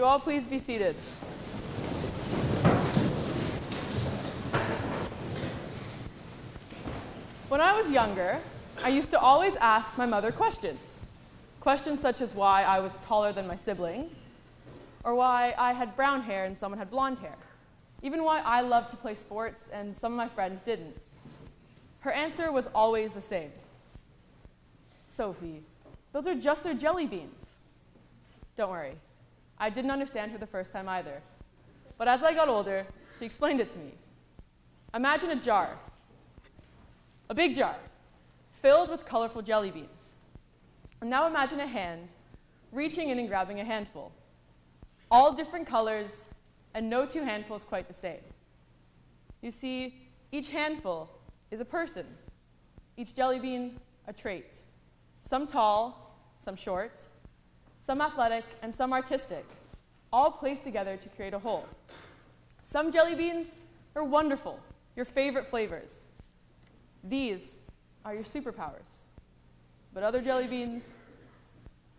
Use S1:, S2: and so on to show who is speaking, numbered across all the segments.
S1: you all please be seated? When I was younger, I used to always ask my mother questions. Questions such as why I was taller than my siblings, or why I had brown hair and someone had blonde hair. Even why I loved to play sports and some of my friends didn't. Her answer was always the same. Sophie, those are just their jelly beans. Don't worry, I didn't understand her the first time either. But as I got older, she explained it to me. Imagine a jar, a big jar, filled with colorful jelly beans. And now imagine a hand reaching in and grabbing a handful. All different colors, and no two handfuls quite the same. You see, each handful is a person, each jelly bean a trait. Some tall, some short, some athletic, and some artistic, all placed together to create a whole. Some jelly beans are wonderful, your favorite flavors. These are your superpowers. But other jelly beans,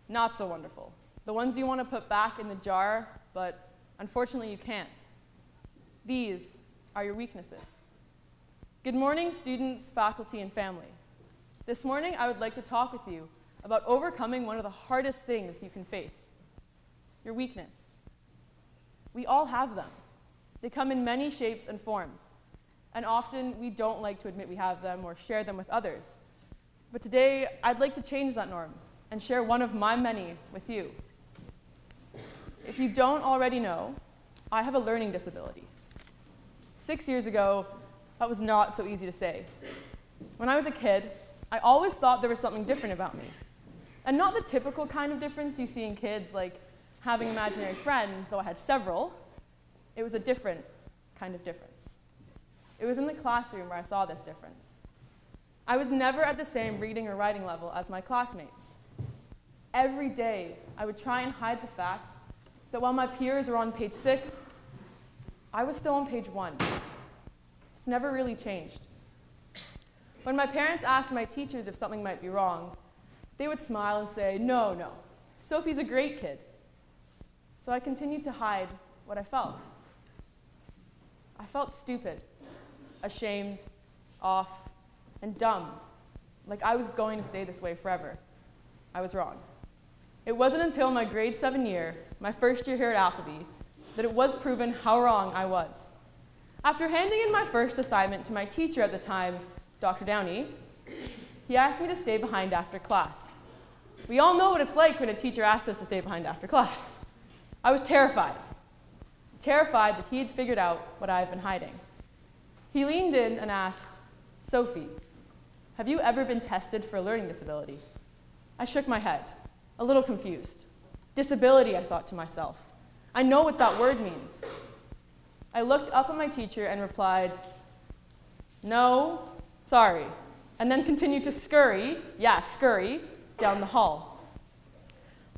S1: not so wonderful. The ones you want to put back in the jar, but unfortunately you can't. These are your weaknesses. Good morning, students, faculty, and family. This morning I would like to talk with you about overcoming one of the hardest things you can face, your weakness. We all have them. They come in many shapes and forms, and often we don't like to admit we have them or share them with others. But today, I'd like to change that norm and share one of my many with you. If you don't already know, I have a learning disability. 6 years ago, that was not so easy to say. When I was a kid, I always thought there was something different about me. And not the typical kind of difference you see in kids, like having imaginary friends, though I had several. It was a different kind of difference. It was in the classroom where I saw this difference. I was never at the same reading or writing level as my classmates. Every day, I would try and hide the fact that while my peers were on page 6, I was still on page 1. It's never really changed. When my parents asked my teachers if something might be wrong, they would smile and say, "No, no, Sophie's a great kid." So I continued to hide what I felt. I felt stupid, ashamed, off, and dumb, like I was going to stay this way forever. I was wrong. It wasn't until my grade 7 year, my first year here at Appleby, that it was proven how wrong I was. After handing in my first assignment to my teacher at the time, Dr. Downey, he asked me to stay behind after class. We all know what it's like when a teacher asks us to stay behind after class. I was terrified. Terrified that he had figured out what I had been hiding. He leaned in and asked, "Sophie, have you ever been tested for a learning disability?" I shook my head, a little confused. Disability, I thought to myself. I know what that word means. I looked up at my teacher and replied, "No, sorry," and then continued to scurry down the hall.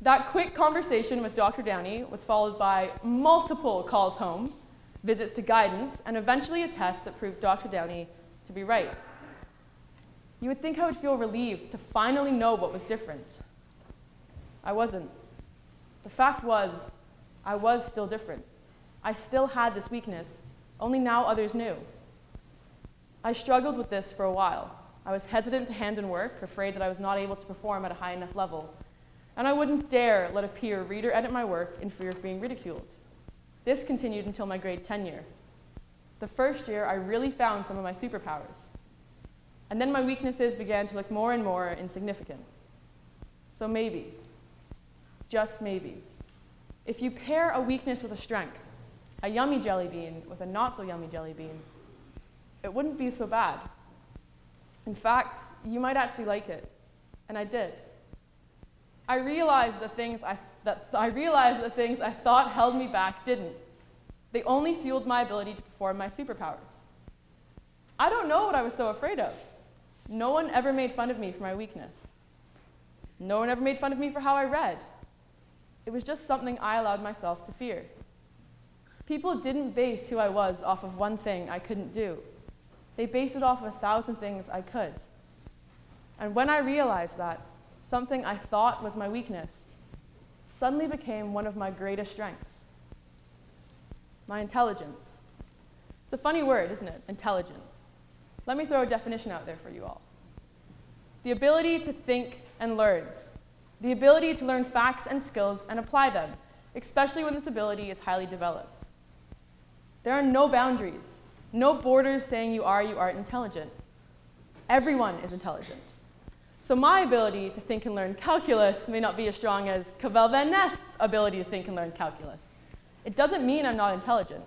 S1: That quick conversation with Dr. Downey was followed by multiple calls home, visits to guidance, and eventually a test that proved Dr. Downey to be right. You would think I would feel relieved to finally know what was different. I wasn't. The fact was, I was still different. I still had this weakness, only now others knew. I struggled with this for a while. I was hesitant to hand in work, afraid that I was not able to perform at a high enough level. And I wouldn't dare let a peer read or edit my work in fear of being ridiculed. This continued until my grade 10 year. The first year, I really found some of my superpowers. And then my weaknesses began to look more and more insignificant. So maybe, just maybe, if you pair a weakness with a strength, a yummy jelly bean with a not so yummy jelly bean, it wouldn't be so bad. In fact, you might actually like it, and I did. I realized the things I thought held me back didn't. They only fueled my ability to perform my superpowers. I don't know what I was so afraid of. No one ever made fun of me for my weakness. No one ever made fun of me for how I read. It was just something I allowed myself to fear. People didn't base who I was off of one thing I couldn't do. They based it off of 1,000 things I could. And when I realized that, something I thought was my weakness suddenly became one of my greatest strengths. My intelligence. It's a funny word, isn't it? Intelligence. Let me throw a definition out there for you all. The ability to think and learn. The ability to learn facts and skills and apply them, especially when this ability is highly developed. There are no boundaries, no borders saying you aren't intelligent. Everyone is intelligent. So my ability to think and learn calculus may not be as strong as Cavell Van Nest's ability to think and learn calculus. It doesn't mean I'm not intelligent.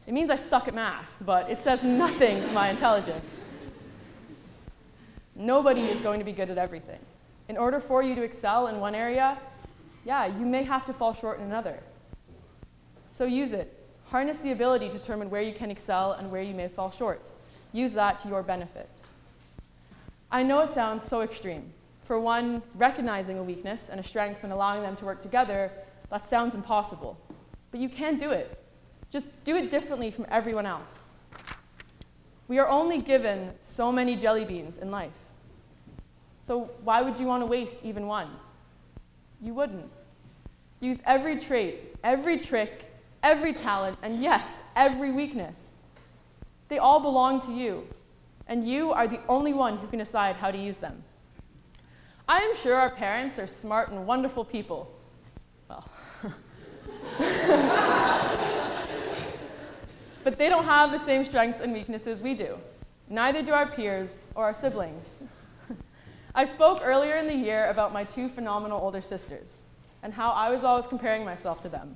S1: It means I suck at math, but it says nothing to my intelligence. Nobody is going to be good at everything. In order for you to excel in one area, you may have to fall short in another. So use it. Harness the ability to determine where you can excel and where you may fall short. Use that to your benefit. I know it sounds so extreme. For one, recognizing a weakness and a strength and allowing them to work together, that sounds impossible. But you can do it. Just do it differently from everyone else. We are only given so many jelly beans in life. So why would you want to waste even one? You wouldn't. Use every trait, every trick, every talent, and yes, every weakness. They all belong to you, and you are the only one who can decide how to use them. I am sure our parents are smart and wonderful people. Well, but they don't have the same strengths and weaknesses we do. Neither do our peers or our siblings. I spoke earlier in the year about my two phenomenal older sisters and how I was always comparing myself to them.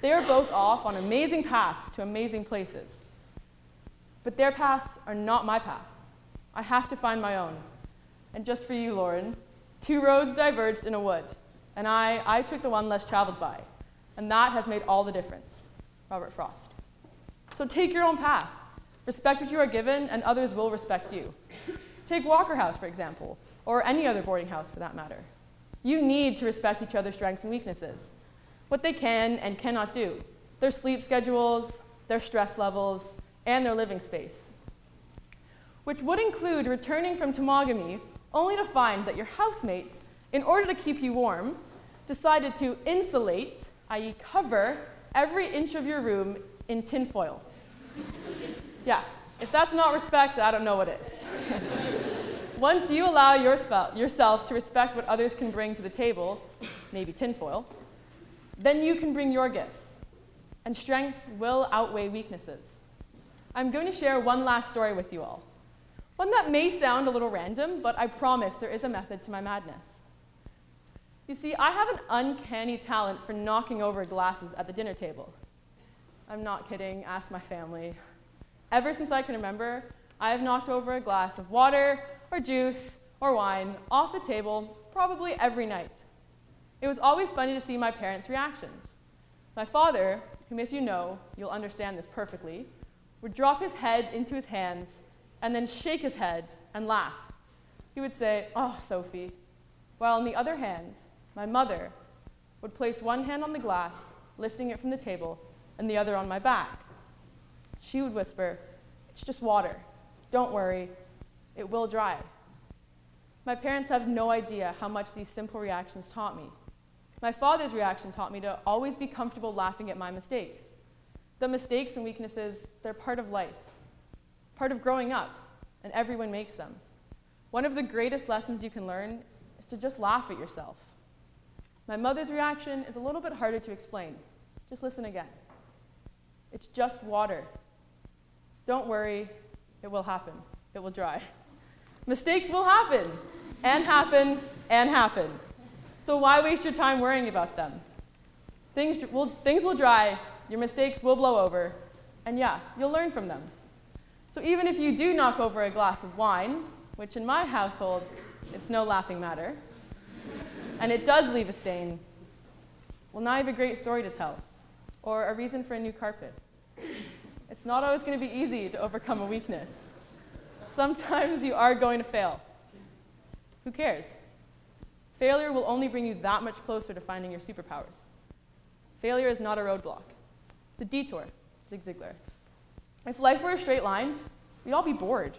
S1: They are both off on amazing paths to amazing places. But their paths are not my path. I have to find my own. And just for you, Lauren, 2 roads diverged in a wood, and I took the one less traveled by, and that has made all the difference. Robert Frost. So take your own path. Respect what you are given, and others will respect you. Take Walker House, for example, or any other boarding house for that matter. You need to respect each other's strengths and weaknesses, what they can and cannot do, their sleep schedules, their stress levels, and their living space. Which would include returning from Temagami only to find that your housemates, in order to keep you warm, decided to insulate, i.e. cover, every inch of your room in tinfoil. Yeah, if that's not respect, I don't know what is. Once you allow yourself to respect what others can bring to the table, maybe tinfoil, then you can bring your gifts, and strengths will outweigh weaknesses. I'm going to share one last story with you all. One that may sound a little random, but I promise there is a method to my madness. You see, I have an uncanny talent for knocking over glasses at the dinner table. I'm not kidding, ask my family. Ever since I can remember, I have knocked over a glass of water or juice or wine off the table probably every night. It was always funny to see my parents' reactions. My father, whom if you know, you'll understand this perfectly, would drop his head into his hands and then shake his head and laugh. He would say, "Oh, Sophie," while on the other hand, my mother would place one hand on the glass, lifting it from the table, and the other on my back. She would whisper, "It's just water. Don't worry, it will dry." My parents have no idea how much these simple reactions taught me. My father's reaction taught me to always be comfortable laughing at my mistakes. The mistakes and weaknesses, they're part of life, part of growing up, and everyone makes them. One of the greatest lessons you can learn is to just laugh at yourself. My mother's reaction is a little bit harder to explain. Just listen again. "It's just water. Don't worry, it will happen. It will dry." Mistakes will happen, and happen, and happen. So why waste your time worrying about them? Things will dry, your mistakes will blow over, and yeah, you'll learn from them. So even if you do knock over a glass of wine, which in my household, it's no laughing matter, and it does leave a stain, well, now you have a great story to tell, or a reason for a new carpet. It's not always going to be easy to overcome a weakness. Sometimes you are going to fail. Who cares? Failure will only bring you that much closer to finding your superpowers. Failure is not a roadblock. It's a detour, Zig Ziglar. If life were a straight line, we'd all be bored.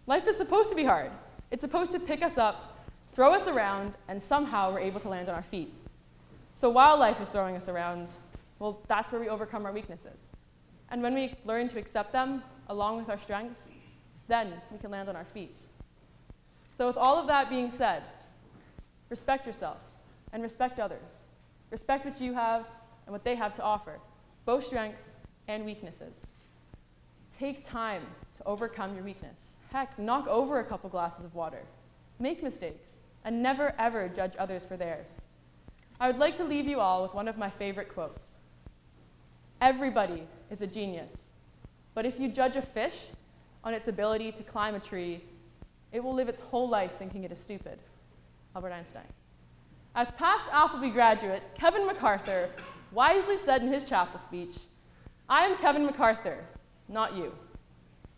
S1: Life is supposed to be hard. It's supposed to pick us up, throw us around, and somehow we're able to land on our feet. So while life is throwing us around, well, that's where we overcome our weaknesses. And when we learn to accept them, along with our strengths, then we can land on our feet. So with all of that being said, respect yourself and respect others. Respect what you have and what they have to offer, both strengths and weaknesses. Take time to overcome your weakness. Heck, knock over a couple glasses of water. Make mistakes, and never ever judge others for theirs. I would like to leave you all with one of my favorite quotes. Everybody is a genius, but if you judge a fish on its ability to climb a tree, it will live its whole life thinking it is stupid. Albert Einstein. As past Appleby graduate Kevin MacArthur wisely said in his chapel speech, "I am Kevin MacArthur, not you."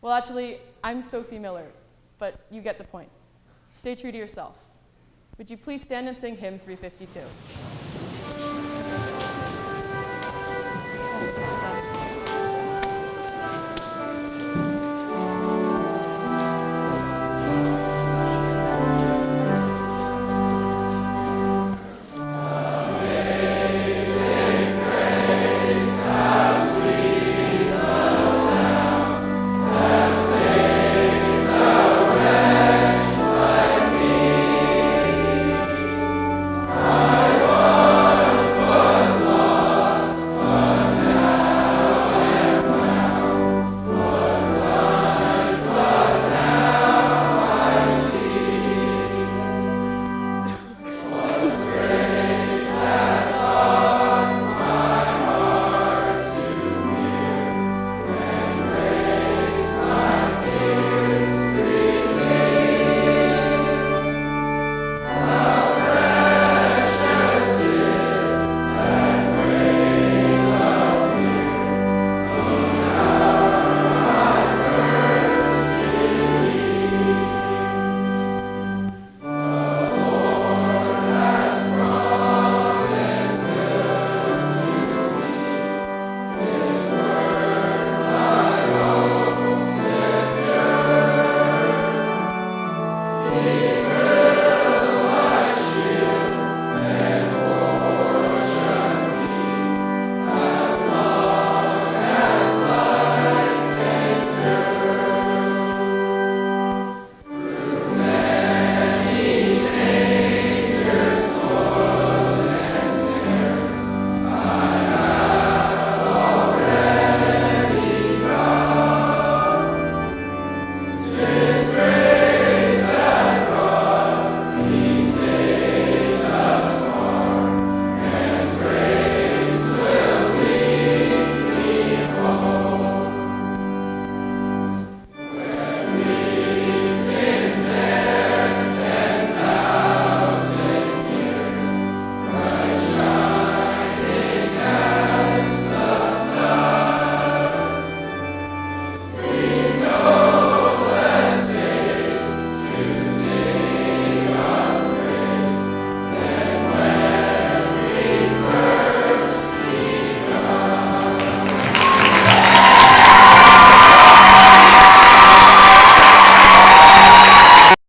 S1: Well, actually, I'm Sophie Miller, but you get the point. Stay true to yourself. Would you please stand and sing hymn 352?